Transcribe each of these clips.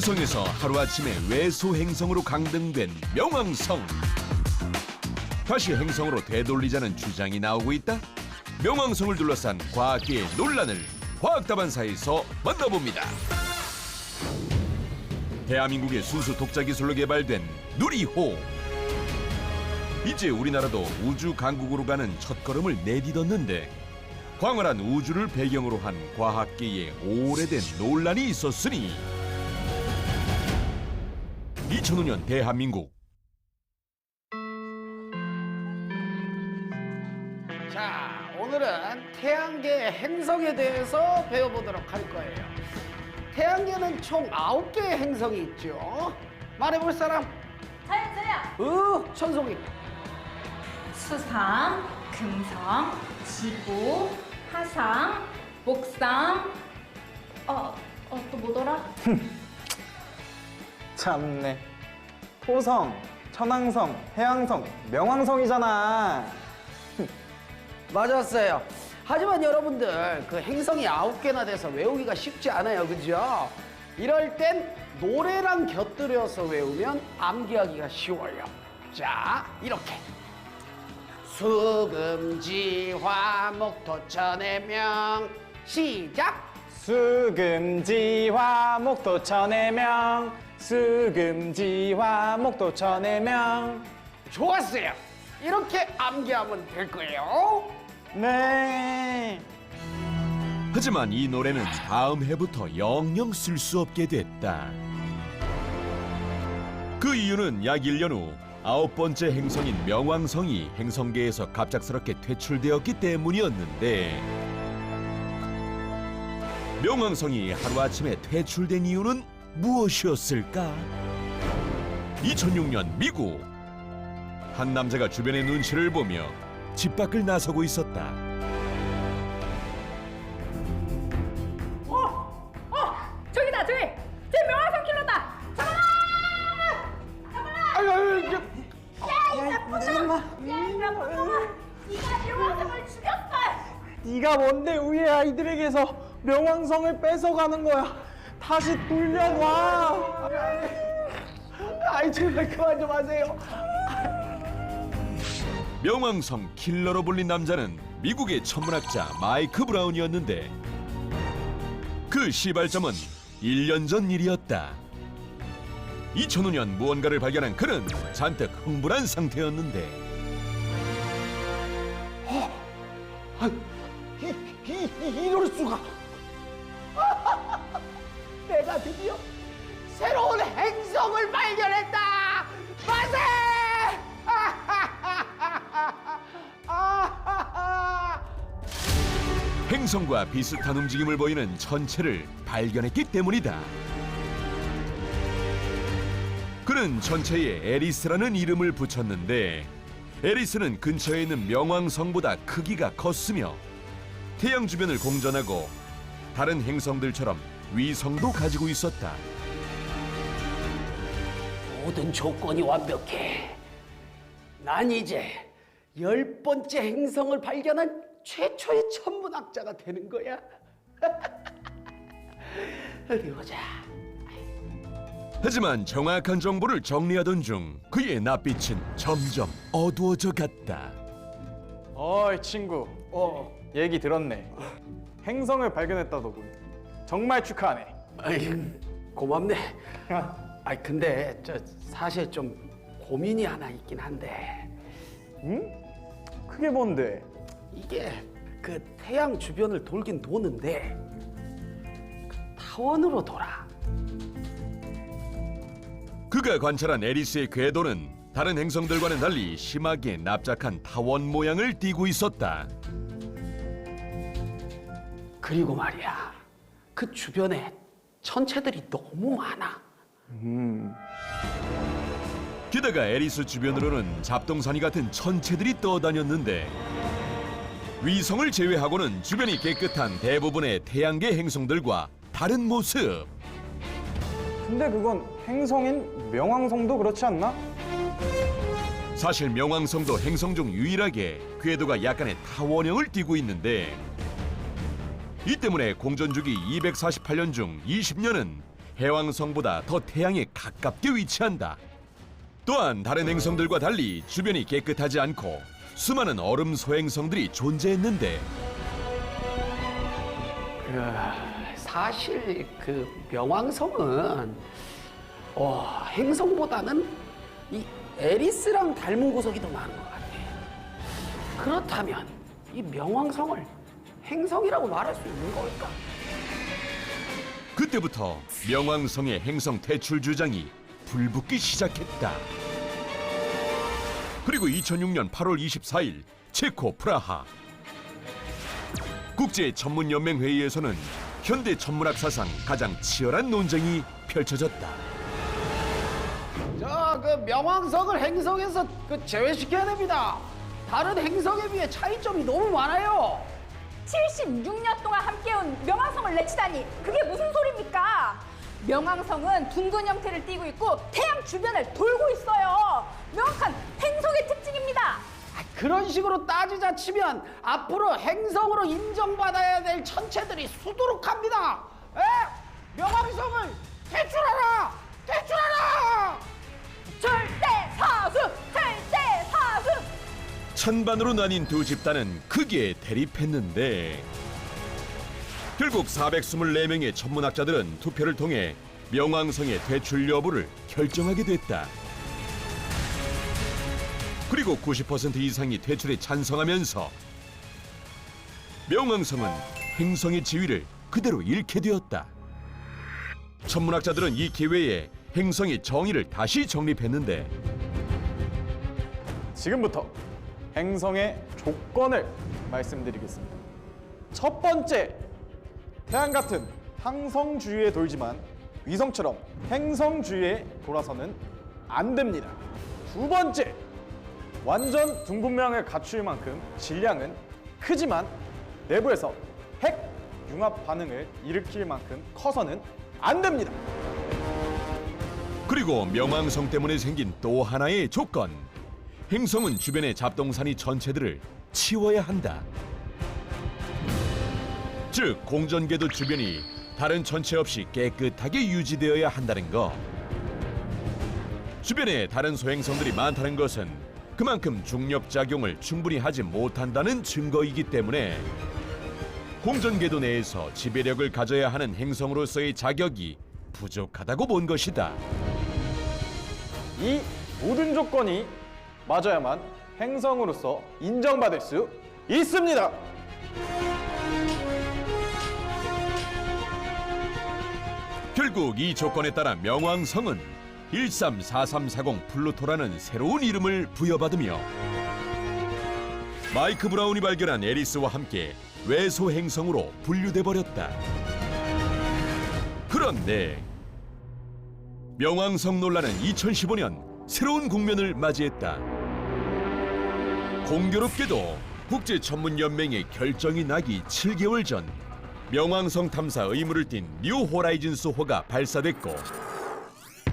행성에서 하루아침에 외소 행성으로 강등된 명왕성. 다시 행성으로 되돌리자는 주장이 나오고 있다. 명왕성을 둘러싼 과학계의 논란을 과학다반사에서 만나봅니다. 대한민국의 순수 독자 기술로 개발된 누리호. 이제 우리나라도 우주 강국으로 가는 첫걸음을 내딛었는데 광활한 우주를 배경으로 한 과학계의 오래된 논란이 있었으니 2005년 대한민국. 자, 오늘은 태양계 행성에 대해서 배워보도록 할 거예요. 태양계는 총 9개의 행성이 있죠. 말해볼 사람? 저요. 천송이. 수상, 금성, 지구, 화상, 목성. 또 뭐더라? 참네. 토성, 천왕성, 해왕성, 명왕성이잖아. 맞았어요. 하지만 여러분들 그 행성이 9개나 돼서 외우기가 쉽지 않아요, 그죠? 이럴 땐 노래랑 곁들여서 외우면 암기하기가 쉬워요. 자, 이렇게 수금지화목토천해명. 시작. 수금지화목토천해명, 수금지화목토천해명. 좋았어요. 이렇게 암기하면 될 거예요. 네. 하지만 이 노래는 다음 해부터 영영 쓸 수 없게 됐다. 그 이유는 약 1년 후 9번째 행성인 명왕성이 행성계에서 갑작스럽게 퇴출되었기 때문이었는데, 명왕성이 하루아침에 퇴출된 이유는 무엇이었을까? 2006년 미국. 한 남자가 주변의 눈치를 보며 집 밖을 나서고 있었다. 저기다, 저기! 제 명왕성 킬러다! 잡아라! 이 나쁜 놈아! 네가 명왕성을 죽였어! 네가 뭔데 우리 아이들에게서 명왕성을 뺏어가는 거야. 다시 돌려놔. 아이, 제발 그만 좀 하세요. 명왕성 킬러로 불린 남자는 미국의 천문학자 마이크 브라운이었는데, 그 시발점은 1년 전 일이었다. 2005년 무언가를 발견한 그는 잔뜩 흥분한 상태였는데, 이럴 수가. 내가 드디어 새로운 행성을 발견했다. 만세! 행성과 비슷한 움직임을 보이는 천체를 발견했기 때문이다. 그는 천체에 에리스라는 이름을 붙였는데, 에리스는 근처에 있는 명왕성보다 크기가 컸으며 태양 주변을 공전하고 다른 행성들처럼 위성도 가지고 있었다. 모든 조건이 완벽해. 난 이제 10번째 행성을 발견한 최초의 천문학자가 되는 거야. 어디 보자. 하지만 정확한 정보를 정리하던 중 그의 낯빛은 점점 어두워져 갔다. 어이 친구, 얘기 들었네. 행성을 발견했다더군. 정말 축하하네. 아이, 고맙네. 아이, 근데 사실 좀 고민이 하나 있긴 한데, 응? 그게 뭔데? 이게 그 태양 주변을 돌긴 도는데 그 타원으로 돌아. 그가 관찰한 에리스의 궤도는 다른 행성들과는 달리 심하게 납작한 타원 모양을 띠고 있었다. 그리고 말이야, 그 주변에 천체들이 너무 많아. 게다가 에리스 주변으로는 잡동사니 같은 천체들이 떠다녔는데, 위성을 제외하고는 주변이 깨끗한 대부분의 태양계 행성들과 다른 모습. 근데 그건 행성인 명왕성도 그렇지 않나? 사실 명왕성도 행성 중 유일하게 궤도가 약간의 타원형을 띠고 있는데, 이 때문에 공전주기 248년 중 20년은 해왕성보다 더 태양에 가깝게 위치한다. 또한 다른 행성들과 달리 주변이 깨끗하지 않고 수많은 얼음 소행성들이 존재했는데 사실 그 명왕성은 행성보다는 이 에리스랑 닮은 구석이 더 많은 것 같아. 그렇다면 이 명왕성을 행성이라고 말할 수 있는 걸까? 그때부터 명왕성의 행성 퇴출 주장이 불붙기 시작했다. 그리고 2006년 8월 24일 체코 프라하 국제 천문 연맹 회의에서는 현대 천문학 사상 가장 치열한 논쟁이 펼쳐졌다. 그 명왕성을 행성에서 제외시켜야 됩니다. 다른 행성에 비해 차이점이 너무 많아요. 76년 동안 함께온 명왕성을 내치다니 그게 무슨 소리입니까? 명왕성은 둥근 형태를 띠고 있고 태양 주변을 돌고 있어요. 명확한 행성의 특징입니다. 그런 식으로 따지자 치면 앞으로 행성으로 인정받아야 될 천체들이 수두룩합니다. 명왕성을 퇴출하라! 퇴출하라! 절대 사수! 절대 사수! 찬반으로 나뉜 두 집단은 크게 대립했는데 결국 424명의 천문학자들은 투표를 통해 명왕성의 퇴출 여부를 결정하게 됐다. 그리고 90% 이상이 퇴출에 찬성하면서 명왕성은 행성의 지위를 그대로 잃게 되었다. 천문학자들은 이 기회에 행성의 정의를 다시 정립했는데 지금부터 행성의 조건을 말씀드리겠습니다. 첫 번째, 태양 같은 항성 주위에 돌지만 위성처럼 행성 주위에 돌아서는 안 됩니다. 두 번째, 완전 둥근명을 갖출 만큼 질량은 크지만 내부에서 핵 융합 반응을 일으킬 만큼 커서는 안 됩니다. 그리고 명왕성 때문에 생긴 또 하나의 조건, 행성은 주변의 잡동사니 전체들을 치워야 한다. 즉 공전궤도 주변이 다른 천체 없이 깨끗하게 유지되어야 한다는 것. 주변에 다른 소행성들이 많다는 것은 그만큼 중력작용을 충분히 하지 못한다는 증거이기 때문에 공전궤도 내에서 지배력을 가져야 하는 행성으로서의 자격이 부족하다고 본 것이다. 이 모든 조건이 맞아야만 행성으로서 인정받을 수 있습니다. 결국 이 조건에 따라 명왕성은 134340 플루토라는 새로운 이름을 부여받으며 마이크 브라운이 발견한 에리스와 함께 외소 행성으로 분류돼 버렸다. 그런데 명왕성 논란은 2015년 새로운 국면을 맞이했다. 공교롭게도 국제천문연맹의 결정이 나기 7개월 전 명왕성 탐사 의무를 띤 뉴 호라이즌스호가 발사됐고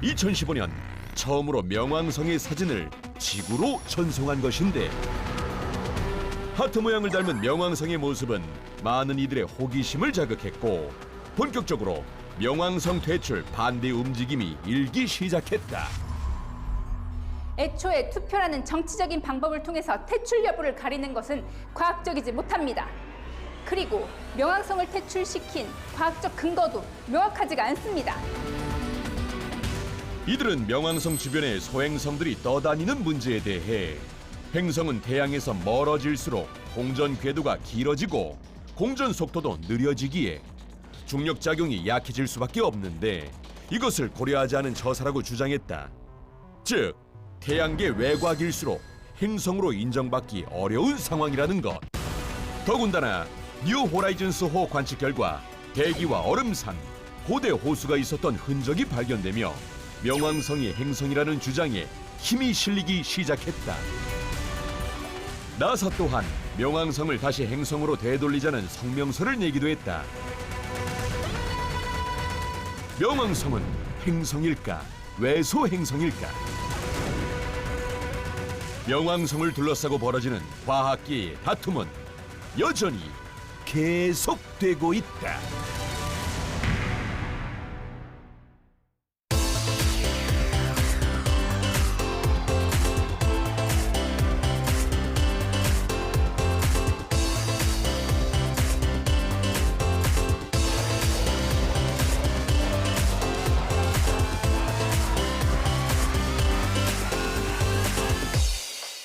2015년 처음으로 명왕성의 사진을 지구로 전송한 것인데 하트 모양을 닮은 명왕성의 모습은 많은 이들의 호기심을 자극했고 본격적으로 명왕성 퇴출 반대 움직임이 일기 시작했다. 애초에 투표라는 정치적인 방법을 통해서 퇴출 여부를 가리는 것은 과학적이지 못합니다. 그리고 명왕성을 퇴출시킨 과학적 근거도 명확하지가 않습니다. 이들은 명왕성 주변의 소행성들이 떠다니는 문제에 대해 행성은 태양에서 멀어질수록 공전 궤도가 길어지고 공전 속도도 느려지기에 중력작용이 약해질 수밖에 없는데 이것을 고려하지 않은 처사라고 주장했다. 즉 태양계 외곽일수록 행성으로 인정받기 어려운 상황이라는 것. 더군다나 뉴 호라이즌스호 관측 결과 대기와 얼음산, 고대 호수가 있었던 흔적이 발견되며 명왕성이 행성이라는 주장에 힘이 실리기 시작했다. 나사 또한 명왕성을 다시 행성으로 되돌리자는 성명서를 내기도 했다. 명왕성은 행성일까, 외소 행성일까? 명왕성을 둘러싸고 벌어지는 과학계의 다툼은 여전히 계속되고 있다.